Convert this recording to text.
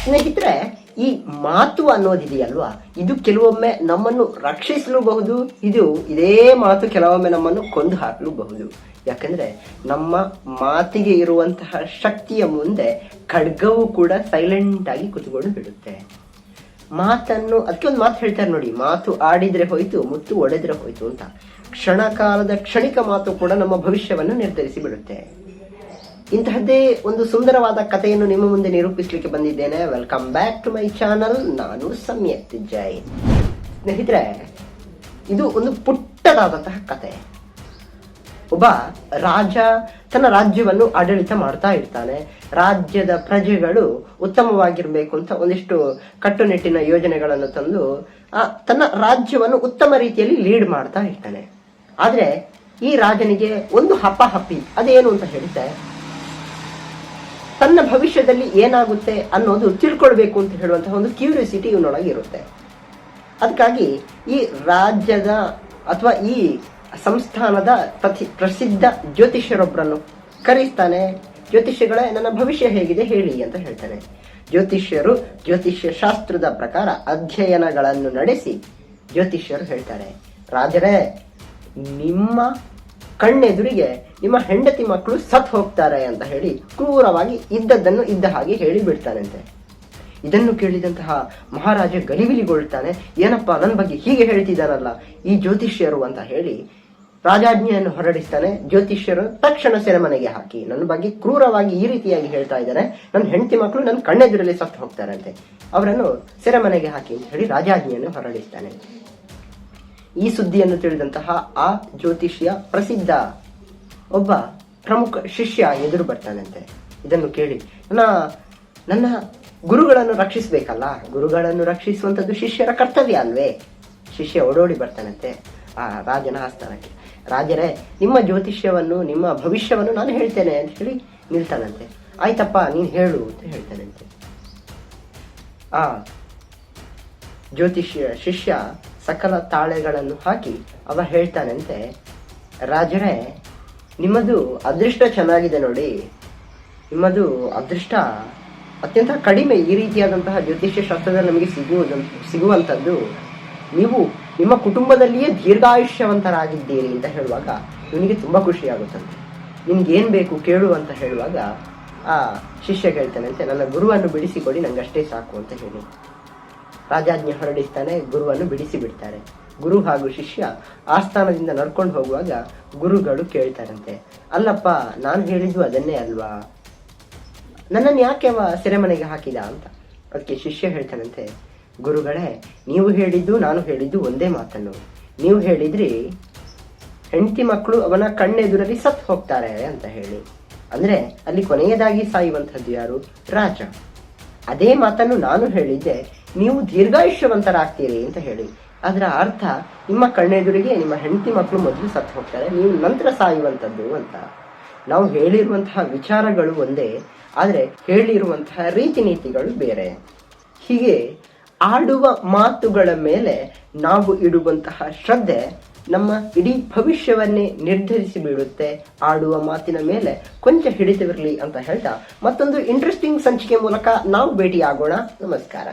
ಸ್ನೇಹಿತರೆ, ಈ ಮಾತು ಅನ್ನೋದಿದೆಯಲ್ವಾ, ಇದು ಕೆಲವೊಮ್ಮೆ ನಮ್ಮನ್ನು ರಕ್ಷಿಸಲೂಬಹುದು, ಇದೇ ಮಾತು ಕೆಲವೊಮ್ಮೆ ನಮ್ಮನ್ನು ಕೊಂದು ಹಾಕಲೂಬಹುದು. ಯಾಕಂದ್ರೆ ನಮ್ಮ ಮಾತಿಗೆ ಇರುವಂತಹ ಶಕ್ತಿಯ ಮುಂದೆ ಖಡ್ಗವು ಕೂಡ ಸೈಲೆಂಟ್ ಆಗಿ ಕುತ್ಕೊಂಡು ಬಿಡುತ್ತೆ. ಮಾತನ್ನು, ಅದಕ್ಕೆ ಒಂದು ಮಾತು ಹೇಳ್ತಾರೆ ನೋಡಿ, ಮಾತು ಆಡಿದ್ರೆ ಹೋಯ್ತು, ಮುತ್ತು ಒಡೆದ್ರೆ ಹೋಯ್ತು ಅಂತ. ಕ್ಷಣಿಕ ಮಾತು ಕೂಡ ನಮ್ಮ ಭವಿಷ್ಯವನ್ನು ನಿರ್ಧರಿಸಿ ಬಿಡುತ್ತೆ. ಇಂತಹದ್ದೇ ಒಂದು ಸುಂದರವಾದ ಕಥೆಯನ್ನು ನಿಮ್ಮ ಮುಂದೆ ನಿರೂಪಿಸಲಿಕ್ಕೆ ಬಂದಿದ್ದೇನೆ. Welcome back to my channel. ನಾನು ಸಮ್ಯಕ್ ಜೈನ್. ಸ್ನೇಹಿತರೆ, ಇದು ಒಂದು ಪುಟ್ಟದಾದಂತಹ ಕತೆ. ಒಬ್ಬ ರಾಜ ತನ್ನ ರಾಜ್ಯವನ್ನು ಆಡಳಿತ ಮಾಡ್ತಾ ಇರ್ತಾನೆ. ರಾಜ್ಯದ ಪ್ರಜೆಗಳು ಉತ್ತಮವಾಗಿರ್ಬೇಕು ಅಂತ ಒಂದಿಷ್ಟು ಕಟ್ಟುನಿಟ್ಟಿನ ಯೋಜನೆಗಳನ್ನು ತಂದು ತನ್ನ ರಾಜ್ಯವನ್ನು ಉತ್ತಮ ರೀತಿಯಲ್ಲಿ ಲೀಡ್ ಮಾಡ್ತಾ ಇರ್ತಾನೆ. ಆದ್ರೆ ಈ ರಾಜನಿಗೆ ಒಂದು ಹಪ್ಪಿ, ಅದೇನು ಅಂತ ಹೇಳಿದ್ರೆ, ತನ್ನ ಭವಿಷ್ಯದಲ್ಲಿ ಏನಾಗುತ್ತೆ ಅನ್ನೋದು ತಿಳ್ಕೊಳ್ಬೇಕು ಅಂತ ಹೇಳುವಂತಹ ಒಂದು ಕ್ಯೂರಿಯಾಸಿಟಿ ಇವನೊಳಗೆ ಇರುತ್ತೆ. ಅದಕ್ಕಾಗಿ ಈ ರಾಜ್ಯದ ಅಥವಾ ಈ ಸಂಸ್ಥಾನದ ಪ್ರಸಿದ್ಧ ಜ್ಯೋತಿಷ್ಯರೊಬ್ಬರನ್ನು ಕರೆಸ್ತಾನೆ. ಜ್ಯೋತಿಷ್ಯಗಳೇ, ನನ್ನ ಭವಿಷ್ಯ ಹೇಗಿದೆ ಹೇಳಿ ಅಂತ ಹೇಳ್ತಾನೆ. ಜ್ಯೋತಿಷ್ಯರು ಜ್ಯೋತಿಷ್ಯ ಶಾಸ್ತ್ರದ ಪ್ರಕಾರ ಅಧ್ಯಯನಗಳನ್ನು ನಡೆಸಿ ಜ್ಯೋತಿಷ್ಯರು ಹೇಳ್ತಾರೆ, ರಾಜರೇ, ನಿಮ್ಮ ಕಣ್ಣೆದುರಿಗೆ ನಿಮ್ಮ ಹೆಂಡತಿ ಮಕ್ಕಳು ಸತ್ ಹೋಗ್ತಾರೆ ಅಂತ ಹೇಳಿ ಕ್ರೂರವಾಗಿ ಇದ್ದದ್ದನ್ನು ಇದ್ದ ಹಾಗೆ ಹೇಳಿ ಬಿಡ್ತಾನಂತೆ. ಇದನ್ನು ಕೇಳಿದಂತಹ ಮಹಾರಾಜ ಗಲಿಬಿಲಿಗೊಳ್ತಾನೆ. ಏನಪ್ಪ, ನನ್ನ ಬಗ್ಗೆ ಹೀಗೆ ಹೇಳ್ತಿದ್ದಾರಲ್ಲ ಈ ಜ್ಯೋತಿಷ್ಯರು ಅಂತ ಹೇಳಿ ರಾಜಾಜ್ಞೆಯನ್ನು ಹೊರಡಿಸ್ತಾನೆ. ಜ್ಯೋತಿಷ್ಯರು ತಕ್ಷಣ ಸೆರೆಮನೆಗೆ ಹಾಕಿ, ನನ್ನ ಬಗ್ಗೆ ಕ್ರೂರವಾಗಿ ಈ ರೀತಿಯಾಗಿ ಹೇಳ್ತಾ ಇದ್ದಾರೆ, ನನ್ನ ಹೆಂಡತಿ ಮಕ್ಕಳು ನನ್ನ ಕಣ್ಣೆದುರಲ್ಲಿ ಸತ್ತು ಹೋಗ್ತಾರಂತೆ, ಅವರನ್ನು ಸೆರೆಮನೆಗೆ ಹಾಕಿ ಅಂತ ಹೇಳಿ ರಾಜಾಜ್ಞೆಯನ್ನು ಹೊರಡಿಸ್ತಾನೆ. ಈ ಸುದ್ದಿಯನ್ನು ತಿಳಿದಂತಹ ಆ ಜ್ಯೋತಿಷ್ಯ ಪ್ರಸಿದ್ಧ ಒಬ್ಬ ಪ್ರಮುಖ ಶಿಷ್ಯ ಎದುರು ಬರ್ತಾನಂತೆ. ಇದನ್ನು ಕೇಳಿ, ನನ್ನ ಗುರುಗಳನ್ನು ರಕ್ಷಿಸಬೇಕಲ್ಲ, ಗುರುಗಳನ್ನು ರಕ್ಷಿಸುವಂಥದ್ದು ಶಿಷ್ಯರ ಕರ್ತವ್ಯ ಅಲ್ವೇ? ಶಿಷ್ಯ ಓಡೋಡಿ ಬರ್ತಾನಂತೆ ಆ ರಾಜನ ಆಸ್ಥಾನಕ್ಕೆ. ರಾಜರೇ, ನಿಮ್ಮ ಜ್ಯೋತಿಷ್ಯವನ್ನು, ನಿಮ್ಮ ಭವಿಷ್ಯವನ್ನು ನಾನು ಹೇಳ್ತೇನೆ ಅಂತ ಹೇಳಿ ನಿಲ್ತಾನಂತೆ. ಆಯ್ತಪ್ಪ, ನೀನು ಹೇಳು ಅಂತ ಹೇಳ್ತಾನಂತೆ. ಆ ಶಿಷ್ಯ ಸಕಲ ತಾಳೆಗಳನ್ನು ಹಾಕಿ ಅವ ಹೇಳ್ತಾನಂತೆ, ರಾಜರೇ, ನಿಮ್ಮದು ಅದೃಷ್ಟ ಚೆನ್ನಾಗಿದೆ ನೋಡಿ, ನಿಮ್ಮದು ಅದೃಷ್ಟ ಅತ್ಯಂತ ಕಡಿಮೆ ಈ ರೀತಿಯಾದಂತಹ ಜ್ಯೋತಿಷ್ಯ ಶಾಸ್ತ್ರದಲ್ಲಿ ನಮಗೆ ಸಿಗುವಂಥದ್ದು. ನೀವು ನಿಮ್ಮ ಕುಟುಂಬದಲ್ಲಿಯೇ ದೀರ್ಘಾಯುಷ್ಯವಂತರಾಗಿದ್ದೀರಿ ಅಂತ ಹೇಳುವಾಗ ಇವನಿಗೆ ತುಂಬಾ ಖುಷಿ ಆಗುತ್ತಂತೆ. ನಿನ್ಗೇನ್ ಬೇಕು ಕೇಳು ಅಂತ ಹೇಳುವಾಗ ಆ ಶಿಷ್ಯ ಹೇಳ್ತಾನಂತೆ, ನನ್ನ ಗುರುವನ್ನು ಬಿಡಿಸಿಕೊಡಿ, ನಂಗಷ್ಟೇ ಸಾಕು ಅಂತ ಹೇಳಿ ರಾಜಾಜ್ಞೆ ಹೊರಡಿಸ್ತಾನೆ. ಗುರುವನ್ನು ಬಿಡಿಸಿ ಬಿಡ್ತಾರೆ. ಗುರು ಹಾಗೂ ಶಿಷ್ಯ ಆಸ್ಥಾನದಿಂದ ನಡ್ಕೊಂಡು ಹೋಗುವಾಗ ಗುರುಗಳು ಕೇಳ್ತಾರಂತೆ, ಅಲ್ಲಪ್ಪ, ನಾನು ಹೇಳಿದ್ದು ಅದನ್ನೇ ಅಲ್ವಾ, ನನ್ನನ್ನು ಯಾಕೆ ಅವ ಸೆರೆಮನೆಗೆ ಹಾಕಿದ ಅಂತ. ಅದಕ್ಕೆ ಶಿಷ್ಯ ಹೇಳ್ತಾನಂತೆ, ಗುರುಗಳೇ, ನೀವು ಹೇಳಿದ್ದು ನಾನು ಹೇಳಿದ್ದು ಒಂದೇ ಮಾತನ್ನು. ನೀವು ಹೇಳಿದ್ರಿ ಹೆಂಡತಿ ಮಕ್ಕಳು ಅವನ ಕಣ್ಣೆದುರಲ್ಲಿ ಸತ್ತು ಹೋಗ್ತಾರೆ ಅಂತ ಹೇಳಿ, ಅಂದ್ರೆ ಅಲ್ಲಿ ಕೊನೆಯದಾಗಿ ಸಾಯುವಂಥದ್ದು ಯಾರು? ರಾಜ. ಅದೇ ಮಾತನ್ನು ನಾನು ಹೇಳಿದ್ದೆ, ನೀವು ದೀರ್ಘಾಯುಷ್ಯವಂತರಾಗ್ತೀರಿ ಅಂತ ಹೇಳಿ. ಅದರ ಅರ್ಥ ನಿಮ್ಮ ಕಣ್ಣೆದುರಿಗೆ ನಿಮ್ಮ ಹೆಂಡತಿ ಮಕ್ಕಳು ಮೊದಲು ಸತ್ತು ಹೋಗ್ತಾರೆ, ನೀವು ನಂತರ ಸಾಯುವಂಥದ್ದು ಅಂತ. ನಾವು ಹೇಳಿರುವಂತಹ ವಿಚಾರಗಳು ಒಂದೇ, ಆದರೆ ಹೇಳಿರುವಂತಹ ರೀತಿ ನೀತಿಗಳು ಬೇರೆ. ಹೀಗೆ ಆಡುವ ಮಾತುಗಳ ಮೇಲೆ ನಾವು ಇಡುವಂತಹ ಶ್ರದ್ಧೆ ನಮ್ಮ ಇಡೀ ಭವಿಷ್ಯವನ್ನೇ ನಿರ್ಧರಿಸಿ ಬಿಡುತ್ತೆ. ಆಡುವ ಮಾತಿನ ಮೇಲೆ ಕೊಂಚ ಹಿಡಿತವಿರಲಿ ಅಂತ ಹೇಳ್ತಾ ಮತ್ತೊಂದು ಇಂಟ್ರೆಸ್ಟಿಂಗ್ ಸಂಚಿಕೆ ಮೂಲಕ ನಾವು ಭೇಟಿಯಾಗೋಣ. ನಮಸ್ಕಾರ.